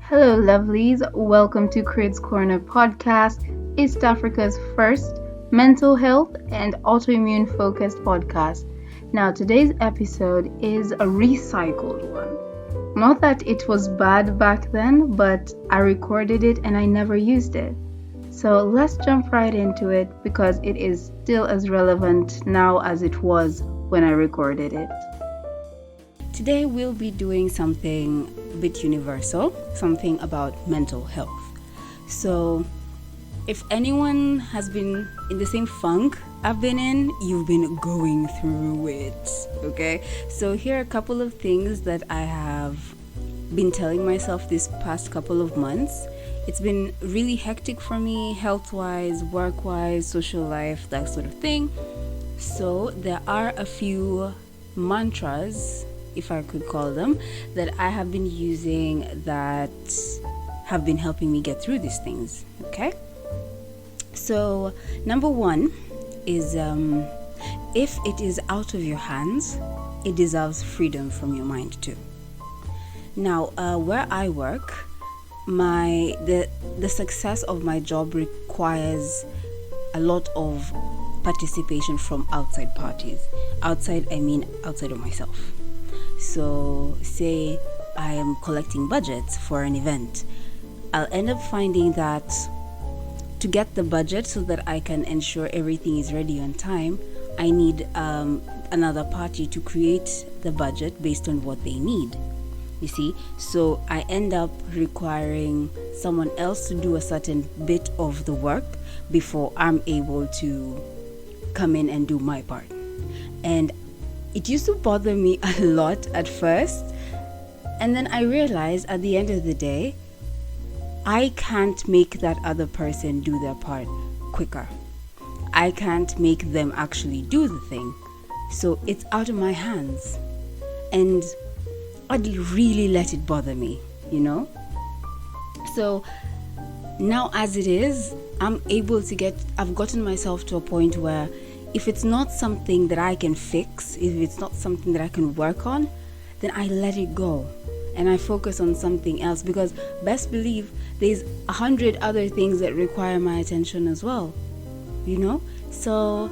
Hello, lovelies. Welcome to Crid's Corner podcast, East Africa's first mental health and autoimmune focused podcast. Now, today's episode is a recycled one. Not that it was bad back then, but I recorded it and I never used it. So let's jump right into it because it is still as relevant now as it was when I recorded it. Today we'll be doing something a bit universal, something about mental health. So if anyone has been in the same funk I've been in, you've been going through it, okay? So here are a couple of things that I have been telling myself this past couple of months. It's been really hectic for me, health-wise, work-wise, social life, that sort of thing. So there are a few mantras, if I could call them, that I have been using that have been helping me get through these things, okay? So number one is if it is out of your hands, it deserves freedom from your mind too. Now where I work, the success of my job requires a lot of participation from outside parties. Outside, I mean outside of myself. So say I am collecting budgets for an event, I'll end up finding that to get the budget so that I can ensure everything is ready on time, I need another party to create the budget based on what they need. You see, so I end up requiring someone else to do a certain bit of the work before I'm able to come in and do my part. And it used to bother me a lot at first, and then I realized at the end of the day, I can't make that other person do their part quicker. I can't make them actually do the thing. So it's out of my hands. And I'd really let it bother me, you know? So now as it is, I've gotten myself to a point where if it's not something that I can fix, if it's not something that I can work on, then I let it go and I focus on something else, because best believe there's 100 other things that require my attention as well, you know? So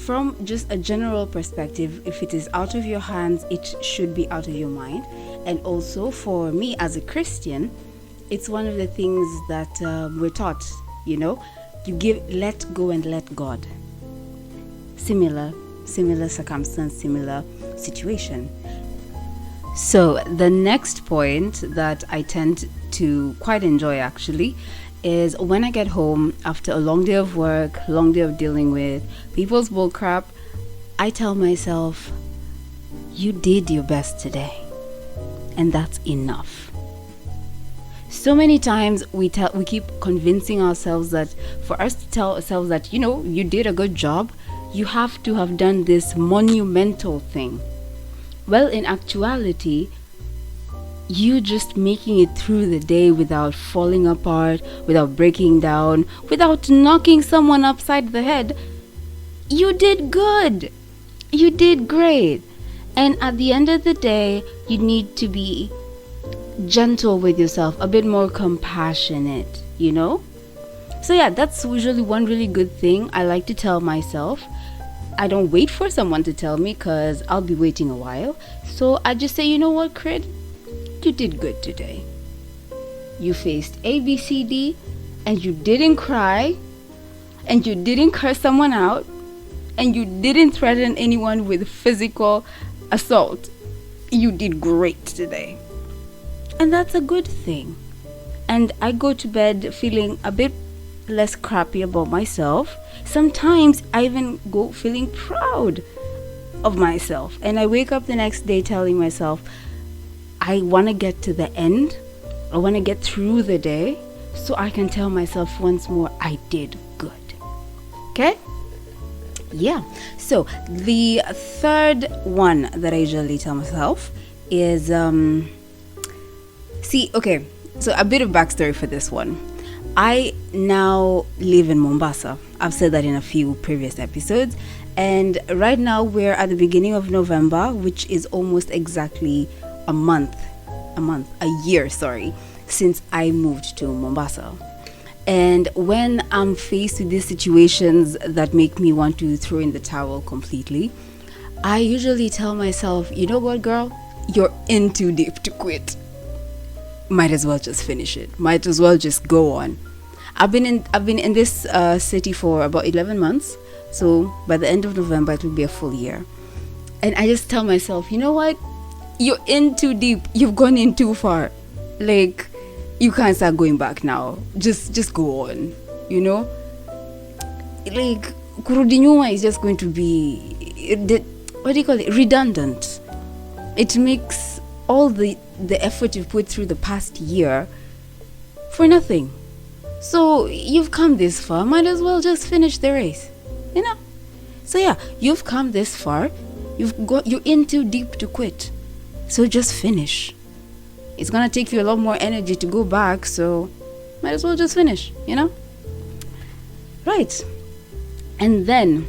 from just a general perspective, if it is out of your hands, it should be out of your mind. And also for me as a Christian, it's one of the things that we're taught, you know, let go and let God. Similar circumstance, similar situation. So the next point that I tend to quite enjoy actually is when I get home after a long day of work, long day of dealing with people's bullcrap, I tell myself, you did your best today, and that's enough. So many times we keep convincing ourselves that for us to tell ourselves that, you know, you did a good job, you have to have done this monumental thing. Well, in actuality, you just making it through the day without falling apart, without breaking down, without knocking someone upside the head, you did good. You did great. And at the end of the day, you need to be gentle with yourself, a bit more compassionate, you know? So yeah, that's usually one really good thing I like to tell myself. I don't wait for someone to tell me because I'll be waiting a while. So I just say, you know what, Crid? You did good today. You faced A, B, C, D, and you didn't cry, and you didn't curse someone out, and you didn't threaten anyone with physical assault. You did great today. And that's a good thing. And I go to bed feeling a bit less crappy about myself. Sometimes I even go feeling proud of myself, and I wake up the next day telling myself, I want to get to the end, I want to get through the day so I can tell myself once more, I did good. Okay? Yeah. So the third one that I usually tell myself is so a bit of backstory for this one. I now live in Mombasa. I've said that in a few previous episodes. And right now we're at the beginning of November, which is almost exactly a year since I moved to Mombasa. And when I'm faced with these situations that make me want to throw in the towel completely, I usually tell myself, you know what, girl? You're in too deep to quit. Might as well just finish it. Might as well just go on. I've been in this city for about 11 months. So by the end of November, it will be a full year. And I just tell myself, you know what? You're in too deep. You've gone in too far. Like, you can't start going back now. Just go on. You know? Like, kurudi nyuma is just going to be, what do you call it? Redundant. It makes all the effort you've put through the past year for nothing. So you've come this far, might as well just finish the race, you know? So yeah, you've come this far, you're in too deep to quit. So just finish. It's gonna take you a lot more energy to go back, so might as well just finish, you know? Right. And then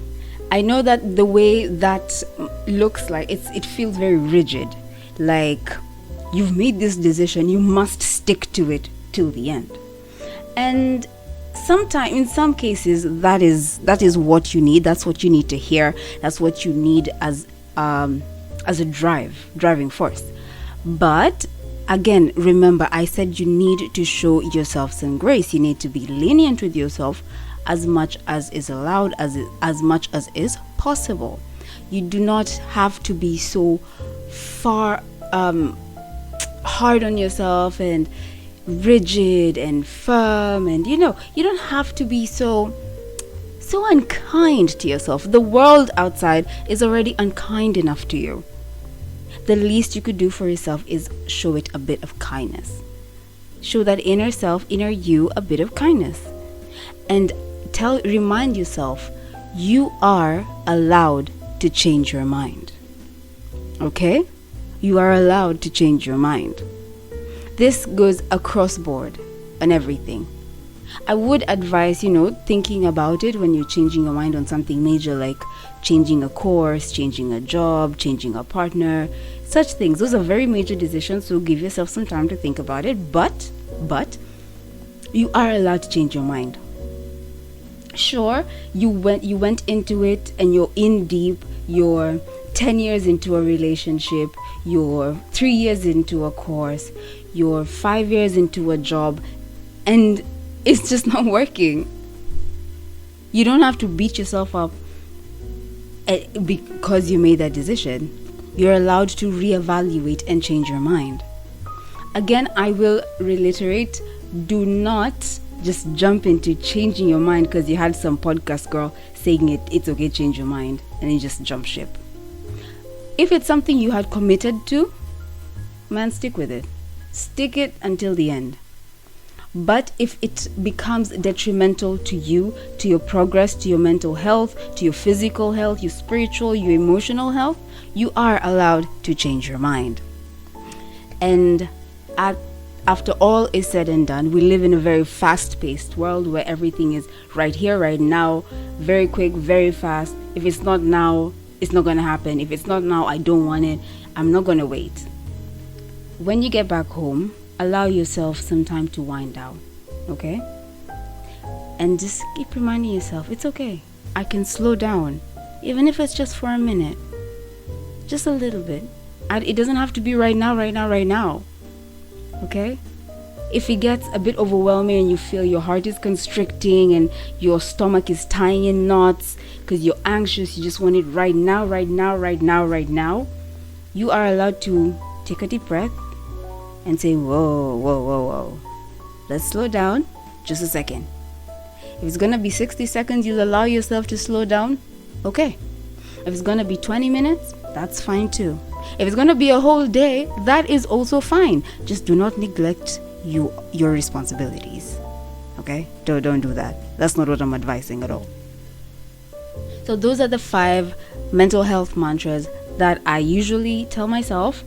I know that the way that looks like it feels very rigid. Like, you've made this decision, you must stick to it till the end. And in some cases, that is what you need. That's what you need to hear. That's what you need as a driving force. But again, remember, I said you need to show yourself some grace. You need to be lenient with yourself as much as is allowed, as much as is possible. You do not have to be so far hard on yourself and rigid and firm, and you don't have to be so unkind to yourself. The world outside is already unkind enough to you. The least you could do for yourself is show it a bit of kindness. Show that inner self, inner you, a bit of kindness. And remind yourself, you are allowed to change your mind. Okay? You are allowed to change your mind. This goes across board on everything. I would advise, thinking about it when you're changing your mind on something major, like changing a course, changing a job, changing a partner, such things. Those are very major decisions, so give yourself some time to think about it. But you are allowed to change your mind. Sure, you went into it and you're in deep, you're 10 years into a relationship, you're 3 years into a course, you're 5 years into a job, and it's just not working. You don't have to beat yourself up because you made that decision. You're allowed to reevaluate and change your mind. Again, I will reiterate, do not just jump into changing your mind because you had some podcast girl saying it's okay to change your mind, and then just jump ship. If it's something you had committed to, man, stick with it. Stick it until the end. But if it becomes detrimental to you, to your progress, to your mental health, to your physical health, your spiritual, your emotional health, you are allowed to change your mind. And after all is said and done, we live in a very fast-paced world where everything is right here, right now, very quick, very fast. If it's not now, it's not going to happen. If it's not now, I don't want it. I'm not going to wait. When you get back home, allow yourself some time to wind down, okay? And just keep reminding yourself, it's okay. I can slow down, even if it's just for a minute. Just a little bit. It doesn't have to be right now, okay? If it gets a bit overwhelming and you feel your heart is constricting and your stomach is tying in knots because you're anxious, you just want it right now, you are allowed to take a deep breath and say, whoa. Let's slow down just a second. If it's gonna be 60 seconds, you'll allow yourself to slow down, okay. If it's gonna be 20 minutes, that's fine too. If it's gonna be a whole day, that is also fine. Just do not neglect your responsibilities, okay? Don't do that. That's not what I'm advising at all. So those are the 5 mental health mantras that I usually tell myself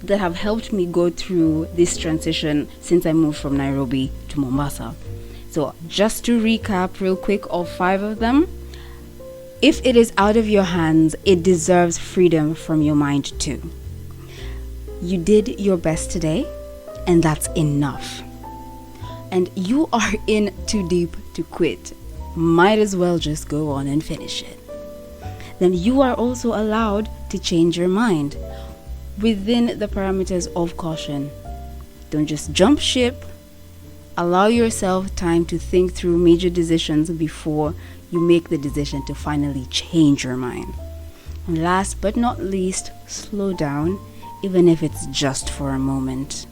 that have helped me go through this transition since I moved from Nairobi to Mombasa. So just to recap real quick, all 5 of them. If it is out of your hands, it deserves freedom from your mind too. You did your best today, and that's enough. And you are in too deep to quit. Might as well just go on and finish it. Then you are also allowed to change your mind within the parameters of caution. Don't just jump ship. Allow yourself time to think through major decisions before you make the decision to finally change your mind. And last but not least, slow down, even if it's just for a moment.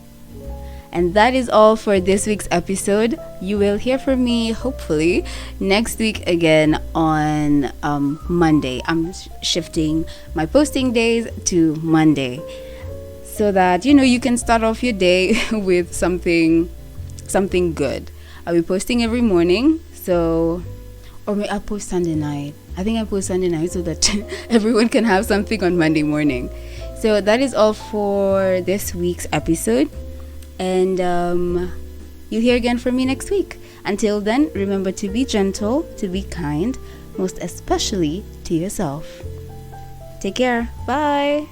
And that is all for this week's episode. You will hear from me, hopefully, next week again on Monday. I'm shifting my posting days to Monday so that, you can start off your day with something good. I'll be posting every morning, or I'll post Sunday night. I think I post Sunday night so that everyone can have something on Monday morning. So that is all for this week's episode. And you'll hear again from me next week. Until then, remember to be gentle, to be kind, most especially to yourself. Take care. Bye.